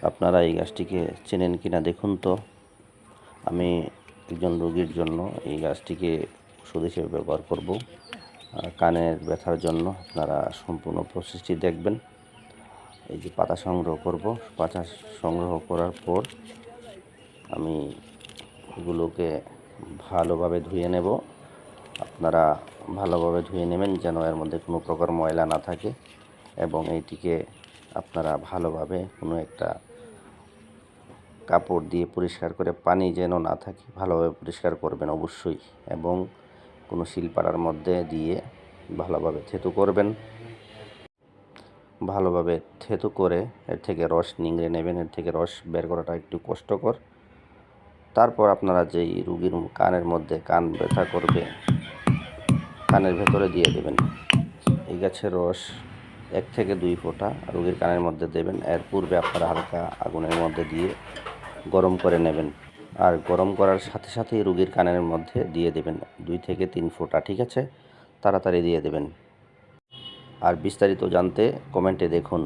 আপনারা এই গাছটিকে চেনেন কিনা দেখুন তো। আমি একজন রোগীর জন্য এই গাছটিকে ওষুধ হিসেবে ব্যবহার করব। কানের ব্যথার জন্য আপনারা সম্পূর্ণ প্রসেসটি দেখবেন। এই যে পাতা সংগ্রহ করব, পাতা সংগ্রহ করার পর আমি এগুলোকে ভালোভাবে ধুয়ে নেব। আপনারা ভালোভাবে ধুয়ে নেবেন যেন এর মধ্যে কোনো প্রকার ময়লা না থাকে, এবং এইটিকে আপনারা ভালোভাবে কোনো একটা কাপড় দিয়ে পরিষ্কার করে, পানি যেন না থাকে ভালোভাবে পরিষ্কার করবেন অবশ্যই, এবং কোনো শিলপাড়ার মধ্যে দিয়ে ভালোভাবে থেতু করবেন। ভালোভাবে থেতু করে এর থেকে রস নিংড়ে নেবেন। এর থেকে রস বের করাটা একটু কষ্টকর। তারপর আপনারা যেই রুগীর কানের মধ্যে কান ব্যথা করবে, কানের ভেতরে দিয়ে দেবেন। এই গাছের রস 1 থেকে 2 ফোঁটা রোগীর কানের মধ্যে দেবেন। এর পূর্বে আপনারা হালকা আগুনের মধ্যে দিয়ে গরম করে নেবেন, আর গরম করার সাথে সাথেই রোগীর কানের মধ্যে দিয়ে দেবেন 2 থেকে 3 ফোঁটা। ঠিক আছে, তাড়াতাড়ি দিয়ে দেবেন। আর বিস্তারিত জানতে কমেন্টে দেখুন।